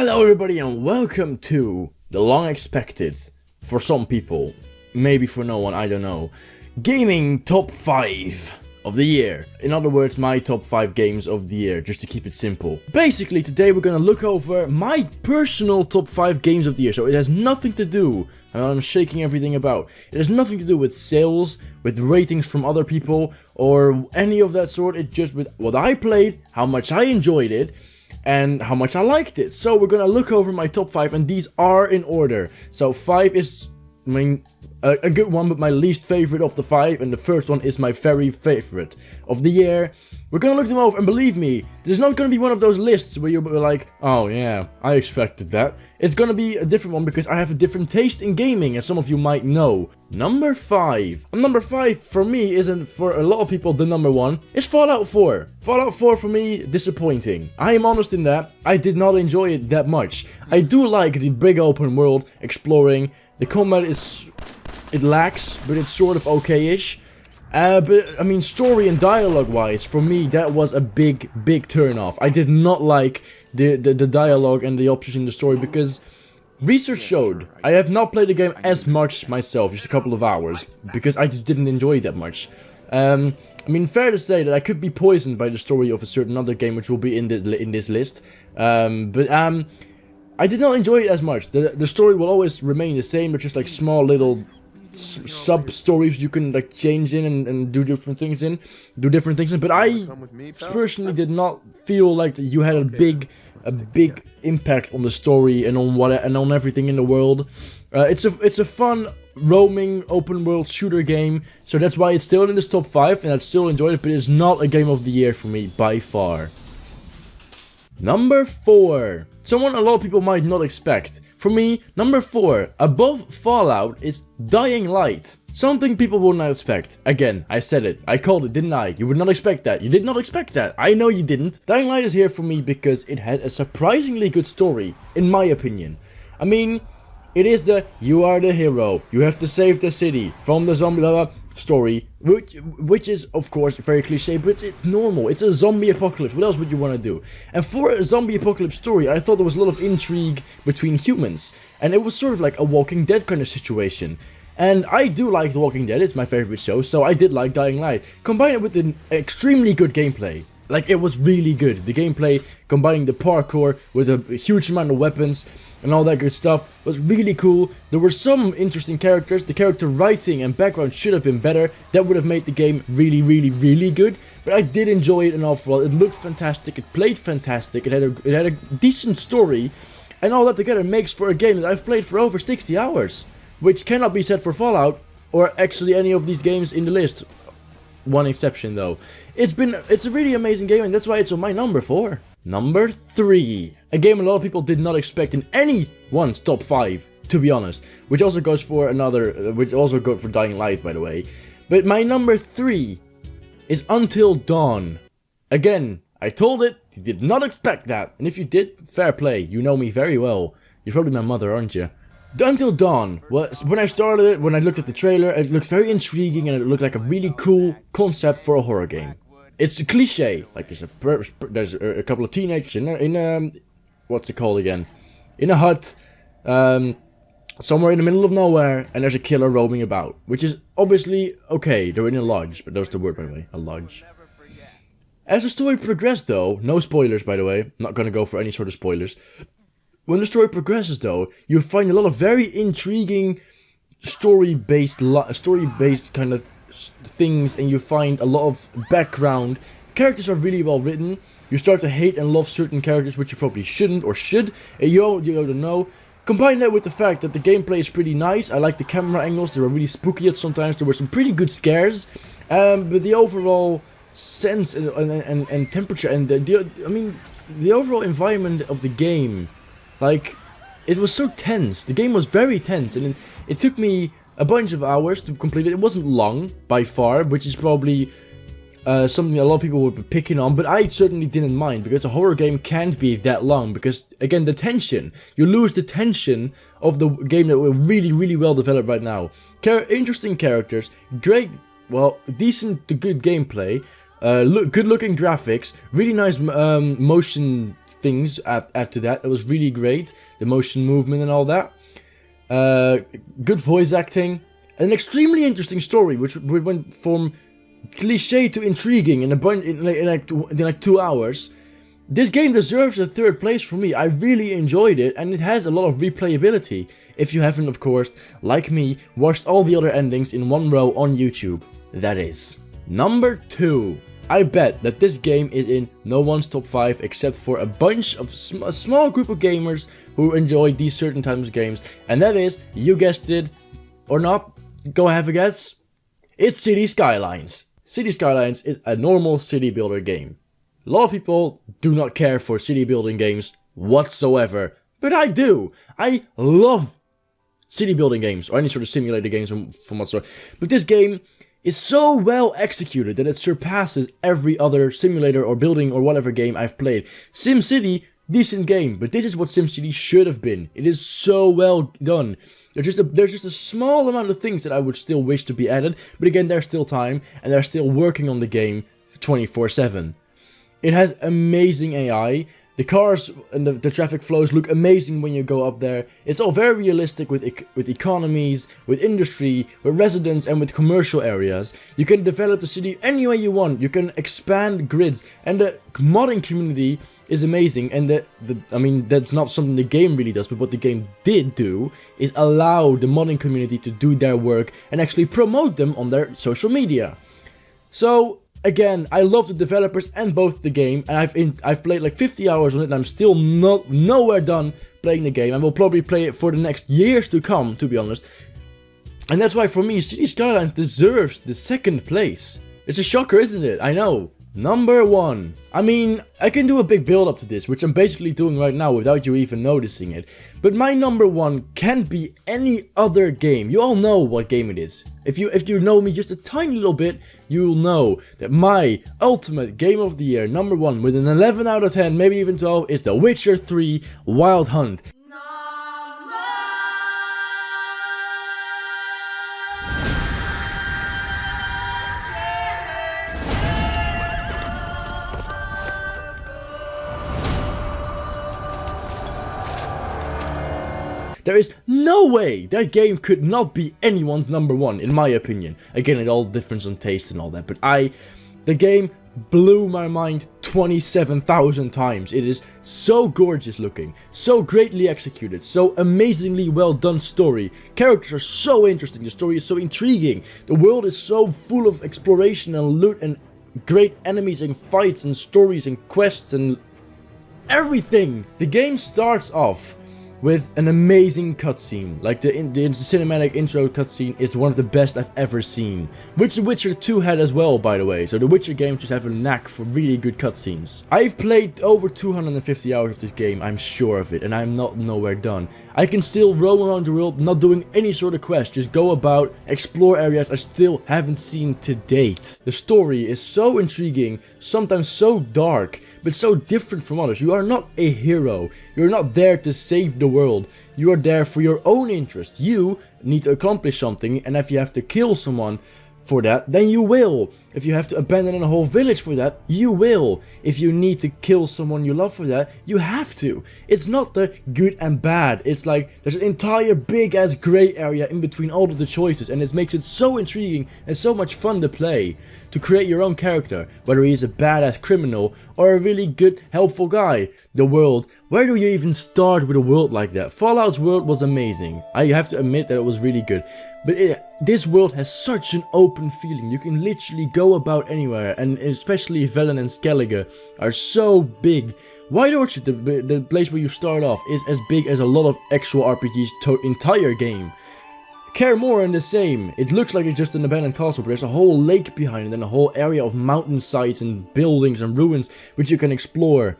Hello everybody and welcome to the long expected, for some people, maybe for no one, I don't know, gaming top 5 of the year. In other words, my top 5 games of the year, just to keep it simple. Basically, today we're gonna look over my personal top 5 games of the year, so it has nothing to do, and I'm shaking everything about, it has nothing to do with sales, with ratings from other people, or any of that sort. It's just with what I played, how much I enjoyed it, and how much I liked it. So we're gonna look over my top 5, and these are in order. So 5 is a good one, but my least favorite of the 5, and the first one is my very favorite of the year. We're gonna look them over, and believe me, there's not gonna be one of those lists where you're like, oh yeah, I expected that. It's gonna be a different one because I have a different taste in gaming, as some of you might know. Number 5. Number 5 for me isn't, for a lot of people, the number 1. It's Fallout 4. Fallout 4 for me, disappointing. I am honest in that. I did not enjoy it that much. I do like the big open world, exploring. The combat is... it lacks, but it's sort of okay-ish. But, I mean, story and dialogue-wise, for me, that was a big turn-off. I did not like the dialogue and the options in the story, because research showed I have not played the game as much myself, just a couple of hours, because I just didn't enjoy it that much. I mean, fair to say that I could be poisoned by the story of a certain other game, which will be in this list. I did not enjoy it as much. The story will always remain the same, but just like small little sub-stories you can like change in and do different things in. But I personally did not feel like you had a big impact on the story and on everything in the world. It's a fun roaming open world shooter game, so that's why it's still in this top 5, and I still enjoyed it, but it's not a game of the year for me by far. Number 4. Someone a lot of people might not expect. For me, number 4, above Fallout, is Dying Light. Something people will not expect. Again, I said it. I called it, didn't I? You would not expect that. You did not expect that. I know you didn't. Dying Light is here for me because it had a surprisingly good story, in my opinion. I mean, it is the you are the hero, you have to save the city from the zombie story, which is of course very cliche, but it's normal. It's a zombie apocalypse. What else would you want to do? And for a zombie apocalypse story, I thought there was a lot of intrigue between humans, and it was sort of like a Walking Dead kind of situation. And I do like The Walking Dead, it's my favorite show, so I did like Dying Light. Combine it with an extremely good gameplay. Like, it was really good. The gameplay, combining the parkour with a huge amount of weapons and all that good stuff, was really cool. There were some interesting characters. The character writing and background should have been better. That would have made the game really good. But I did enjoy it an awful lot. It looked fantastic. It played fantastic. It had a decent story. And all that together makes for a game that I've played for over 60 hours. Which cannot be said for Fallout, or actually any of these games in the list. One exception though. It's a really amazing game, and that's why it's on my number 4. Number 3. A game a lot of people did not expect in anyone's top 5, to be honest. Which also goes for Dying Light, by the way. But my number 3 is Until Dawn. Again, I told it, you did not expect that. And if you did, fair play. You know me very well. You're probably my mother, aren't you? Until Dawn was, when I started it, when I looked at the trailer, it looked very intriguing and it looked like a really cool concept for a horror game. It's a cliche, like there's a couple of teenagers in what's it called again? In a hut, somewhere in the middle of nowhere, and there's a killer roaming about, which is obviously okay. They're in a lodge, but that's the word, by the way, a lodge. As the story progressed though, no spoilers by the way, I'm not gonna go for any sort of spoilers. When the story progresses though, you find a lot of very intriguing story-based kind of things, and you find a lot of background. Characters are really well written. You start to hate and love certain characters, which you probably shouldn't or should. And you don't know. Combine that with the fact that the gameplay is pretty nice. I like the camera angles. They were really spooky at sometimes. There were some pretty good scares. But the overall sense and temperature and the overall environment of the game, like, it was so tense. The game was very tense, and it took me a bunch of hours to complete it. It wasn't long, by far, which is probably something a lot of people would be picking on, but I certainly didn't mind, because a horror game can't be that long, because, again, the tension. You lose the tension of the game that were really well developed right now. Interesting characters, great, well, decent to good gameplay, Good looking graphics, really nice motion things add to that. It was really great, the motion movement and all that. Good voice acting, an extremely interesting story, which went from cliche to intriguing in like 2 hours. This game deserves a 3rd place for me. I really enjoyed it, and it has a lot of replayability. If you haven't, of course, like me, watched all the other endings in one row on YouTube. That is. Number 2. I bet that this game is in no one's top 5 except for a bunch of a small group of gamers who enjoy these certain types of games. And that is, you guessed it, or not, go have a guess. It's City Skylines. City Skylines is a normal city builder game. A lot of people do not care for city building games whatsoever, but I do. I love city building games, or any sort of simulator games from whatsoever. But this game is so well executed that it surpasses every other simulator or building or whatever game I've played. SimCity, decent game, but this is what SimCity should have been. It is so well done. There's just a small amount of things that I would still wish to be added, but again, there's still time, and they're still working on the game 24/7. It has amazing AI. The cars and the traffic flows look amazing when you go up there. It's all very realistic with economies, with industry, with residents, and with commercial areas. You can develop the city any way you want. You can expand grids, and the modding community is amazing. And I mean, that's not something the game really does, but what the game did do is allow the modding community to do their work and actually promote them on their social media. So, again, I love the developers and both the game, and I've played like 50 hours on it, and I'm still nowhere done playing the game. I will probably play it for the next years to come, to be honest. And that's why, for me, City Skylines deserves the 2nd place. It's a shocker, isn't it? I know. Number 1. I mean, I can do a big build up to this, which I'm basically doing right now without you even noticing it. But my number 1 can't be any other game. You all know what game it is. If you know me just a tiny little bit, you'll know that my ultimate game of the year, number 1, with an 11 out of 10, maybe even 12, is The Witcher 3 Wild Hunt. There is no way that game could not be anyone's number 1, in my opinion. Again, it all differs on taste and all that, but the game blew my mind 27,000 times. It is so gorgeous looking, so greatly executed, so amazingly well done story. Characters are so interesting, the story is so intriguing, the world is so full of exploration and loot and great enemies and fights and stories and quests and everything. The game starts off with an amazing cutscene. Like the cinematic intro cutscene is one of the best I've ever seen. Which The Witcher 2 had as well, by the way. So the Witcher games just have a knack for really good cutscenes. I've played over 250 hours of this game, I'm sure of it, and I'm not nowhere done. I can still roam around the world, not doing any sort of quest, just go about, explore areas I still haven't seen to date. The story is so intriguing, sometimes so dark, but so different from others. You are not a hero. You're not there to save the world. You are there for your own interest. You need to accomplish something, and if you have to kill someone for that, then you will. If you have to abandon a whole village for that, you will. If you need to kill someone you love for that, you have to. It's not the good and bad. It's like there's an entire big ass gray area in between all of the choices, and it makes it so intriguing and so much fun to play. To create your own character, whether he is a badass criminal or a really good, helpful guy. The world, where do you even start with a world like that? Fallout's world was amazing. I have to admit that it was really good. But this world has such an open feeling. You can literally go about anywhere, and especially Velen and Skellige are so big. White Orchard, the place where you start off, is as big as a lot of actual RPGs' entire game. Kaer Morhen the same. It looks like it's just an abandoned castle, but there's a whole lake behind it and a whole area of mountain sites and buildings and ruins which you can explore.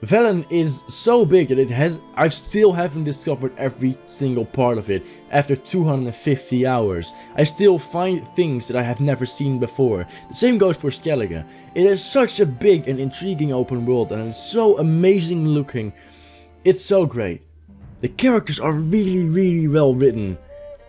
Velen is so big that I still haven't discovered every single part of it after 250 hours. I still find things that I have never seen before. The same goes for Skellige. It is such a big and intriguing open world, and it's so amazing looking. It's so great. The characters are really, really well written.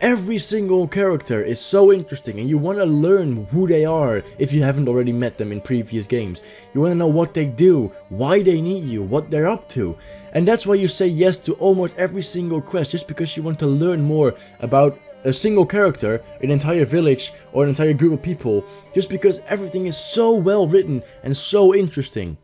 Every single character is so interesting and you want to learn who they are if you haven't already met them in previous games. You want to know what they do, why they need you, what they're up to. And that's why you say yes to almost every single quest, just because you want to learn more about a single character, an entire village, or an entire group of people, just because everything is so well written and so interesting.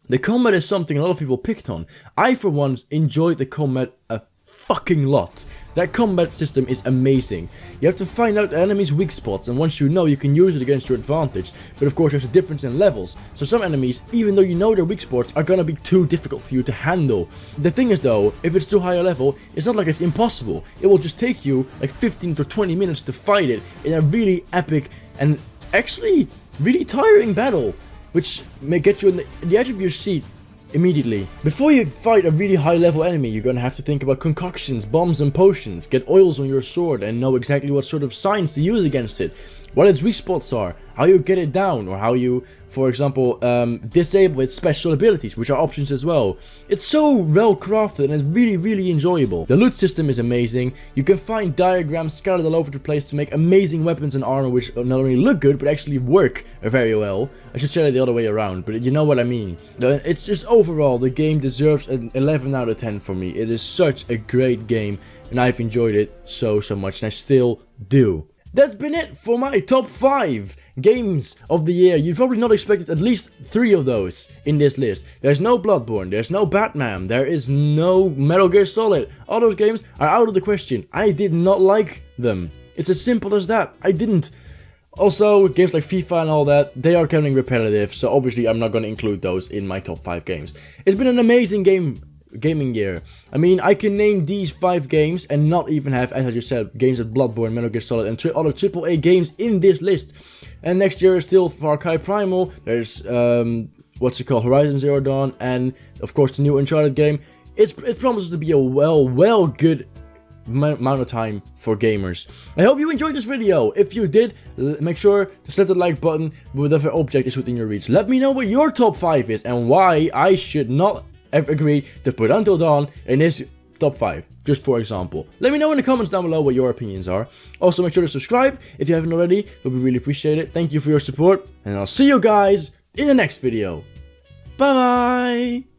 The combat is something a lot of people picked on. I, for one, enjoyed the combat a fucking lot. That combat system is amazing. You have to find out the enemy's weak spots, and once you know, you can use it against your advantage. But of course, there's a difference in levels. So some enemies, even though you know their weak spots, are gonna be too difficult for you to handle. The thing is though, if it's too high a level, it's not like it's impossible. It will just take you like 15 to 20 minutes to fight it in a really epic and actually really tiring battle, which may get you on the edge of your seat immediately. Before you fight a really high level enemy, you're gonna have to think about concoctions, bombs and potions, get oils on your sword and know exactly what sort of signs to use against it, what its weak spots are, how you get it down, or how you, for example, disable its special abilities, which are options as well. It's so well crafted and it's really enjoyable. The loot system is amazing. You can find diagrams scattered all over the place to make amazing weapons and armor which not only look good but actually work very well. I should say it the other way around, but you know what I mean. It's just overall, the game deserves an 11 out of 10 for me. It is such a great game and I've enjoyed it so much and I still do. That's been it for my top 5 games of the year. You'd probably not expected at least 3 of those in this list. There's no Bloodborne, there's no Batman, there is no Metal Gear Solid. All those games are out of the question. I did not like them. It's as simple as that. I didn't. Also, games like FIFA and all that, they are getting repetitive, so obviously I'm not going to include those in my top 5 games. It's been an amazing gaming year. I mean, I can name these 5 games and not even have, as I just said, games like Bloodborne, Metal Gear Solid, and other AAA games in this list. And next year is still Far Cry Primal. There's what's it called, Horizon Zero Dawn, and of course the new Uncharted game. It promises to be a well good amount of time for gamers. I hope you enjoyed this video. If you did, make sure to slap the like button with whatever object is within your reach. Let me know what your top 5 is and why I should not agree to put Until Dawn in his top 5, just for example. Let me know in the comments down below what your opinions are. Also, make sure to subscribe if you haven't already. It would be really appreciated. Thank you for your support, and I'll see you guys in the next video. Bye bye!